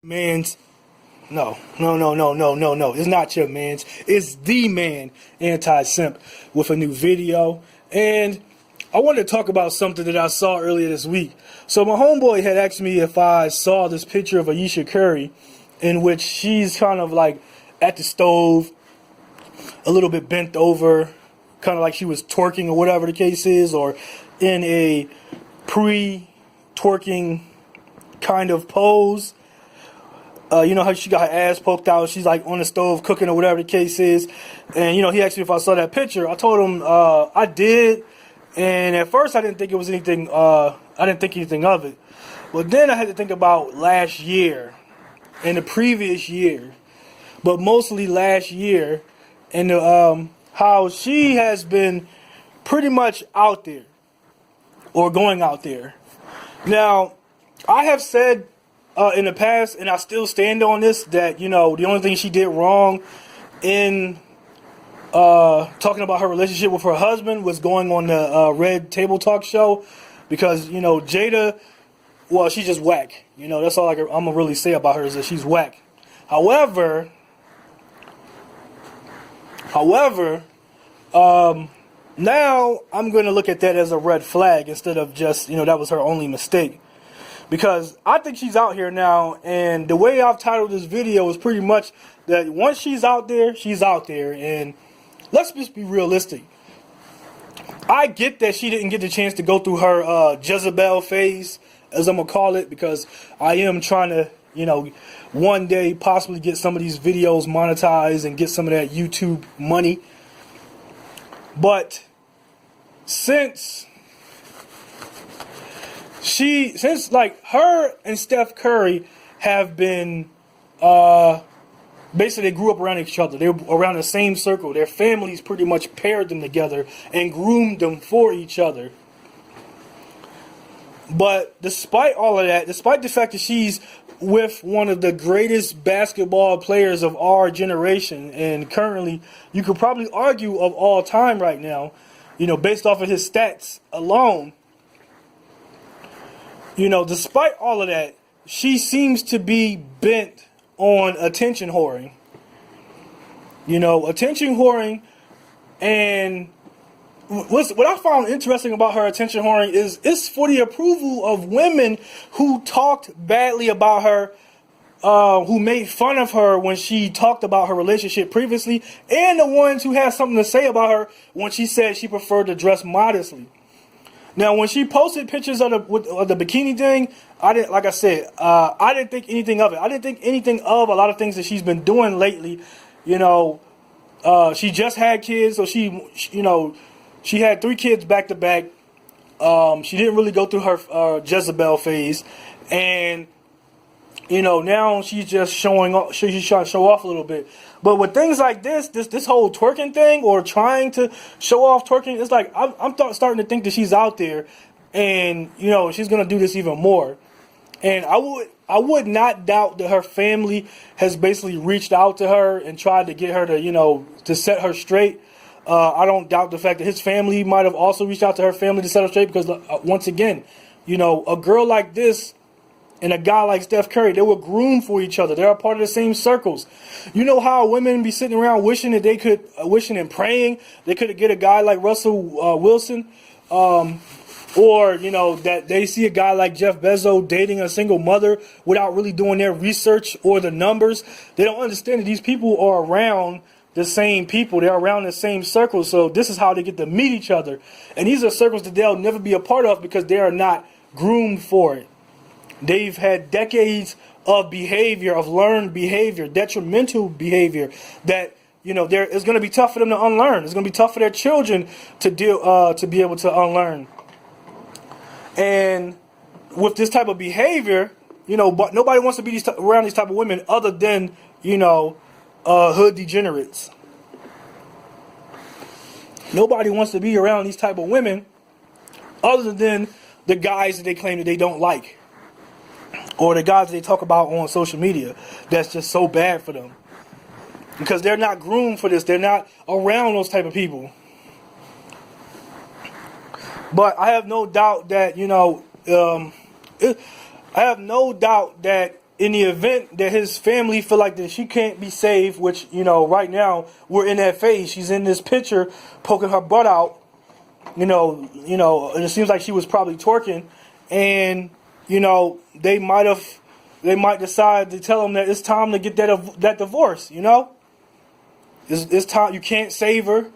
Man's no. It's not your man's. It's the man, Anti-Simp, with a new video. And I wanted to talk about something that I saw earlier this week. So my homeboy had asked me if I saw this picture of Ayesha Curry in which she's kind of like at the stove, a little bit bent over, kind of like she was twerking or whatever the case is, or in a pre-twerking kind of pose. You know how she got her ass poked out, she's like on the stove cooking or whatever the case is. And you know, he asked me if I saw that picture. I told him I did, and at first I didn't think it was anything, I didn't think anything of it. But then I had to think about last year and the previous year, but mostly last year, and how she has been pretty much out there or going out there. Now, I have said in the past, and I still stand on this, that, you know, the only thing she did wrong in talking about her relationship with her husband was going on the Red Table Talk show, because, you know, Jada, well, she's just whack. You know, that's all I'm going to really say about her, is that she's whack. However, now I'm going to look at that as a red flag instead of just, you know, that was her only mistake. Because I think she's out here now, and the way I've titled this video is pretty much that once she's out there, she's out there. And let's just be realistic. I get that she didn't get the chance to go through her Jezebel phase, as I'm going to call it, because I am trying to, you know, one day possibly get some of these videos monetized and get some of that YouTube money. But since like her and Steph Curry have been, basically they grew up around each other. They were around the same circle. Their families pretty much paired them together and groomed them for each other. But despite all of that, despite the fact that she's with one of the greatest basketball players of our generation, and currently you could probably argue of all time right now, you know, based off of his stats alone, you know, despite all of that, she seems to be bent on attention whoring. You know, attention whoring. And what I found interesting about her attention whoring is it's for the approval of women who talked badly about her, who made fun of her when she talked about her relationship previously, and the ones who had something to say about her when she said she preferred to dress modestly. Now, when she posted pictures of the bikini thing, I didn't, like I said, I didn't think anything of it. I didn't think anything of a lot of things that she's been doing lately. You know, she just had kids, so you know, she had 3 kids back to back. She didn't really go through her Jezebel phase, and you know, now she's just showing off. She's trying to show off a little bit. But with things like this whole twerking thing, or trying to show off twerking, it's like I'm starting to think that she's out there, and you know, she's gonna do this even more. And I would not doubt that her family has basically reached out to her and tried to get her to, you know, to set her straight. I don't doubt the fact that his family might have also reached out to her family to set her straight, because once again, you know, a girl like this and a guy like Steph Curry, they were groomed for each other. They're a part of the same circles. You know how women be sitting around wishing that they could, wishing and praying they could get a guy like Russell Wilson, or, you know, that they see a guy like Jeff Bezos dating a single mother without really doing their research or the numbers. They don't understand that these people are around the same people. They're around the same circles. So this is how they get to meet each other. And these are circles that they'll never be a part of because they are not groomed for it. They've had decades of behavior, of learned behavior, detrimental behavior that, you know, it's going to be tough for them to unlearn. It's going to be tough for their children to be able to unlearn. And with this type of behavior, you know, but nobody wants to be around these type of women other than, you know, hood degenerates. Nobody wants to be around these type of women other than the guys that they claim that they don't like, or the guys that they talk about on social media that's just so bad for them, because they're not groomed for this. They're not around those type of people. But I have no doubt that, you know, I have no doubt that in the event that his family feel like that she can't be saved, which, you know, right now we're in that phase. She's in this picture poking her butt out, you know, and it seems like she was probably twerking, and, you know, they might decide to tell him that it's time to get that divorce, you know? It's time. You can't save her.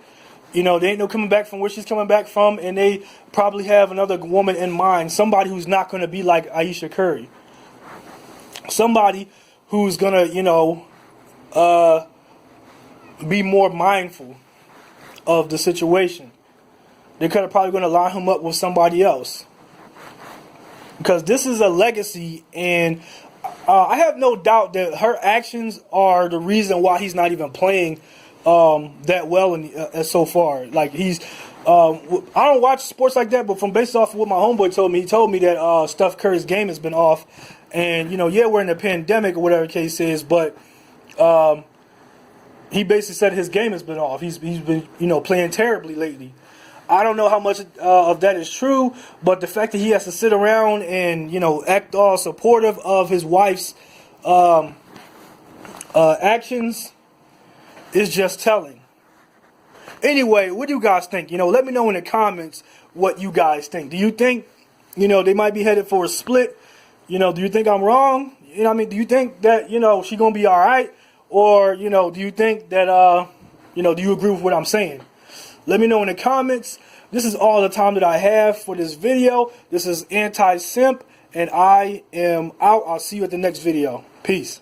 You know, there ain't no coming back from where she's coming back from, and they probably have another woman in mind, somebody who's not going to be like Ayesha Curry. Somebody who's going to, you know, be more mindful of the situation. They're probably going to line him up with somebody else. Because this is a legacy, and I have no doubt that her actions are the reason why he's not even playing that well so far. Like, he's I don't watch sports like that, but from based off of what my homeboy told me, he told me that Steph Curry's game has been off. And, you know, yeah, we're in a pandemic or whatever the case is, but he basically said his game has been off. He's been, you know, playing terribly lately. I don't know how much of that is true, but the fact that he has to sit around and, you know, act all supportive of his wife's actions is just telling. Anyway, what do you guys think? You know, let me know in the comments what you guys think. Do you think, you know, they might be headed for a split? You know, do you think I'm wrong? You know what I mean? Do you think that, you know, she's going to be all right? Or, you know, do you think that, you know, do you agree with what I'm saying? Let me know in the comments. This is all the time that I have for this video. This is Anti-Simp, and I am out. I'll see you at the next video. Peace.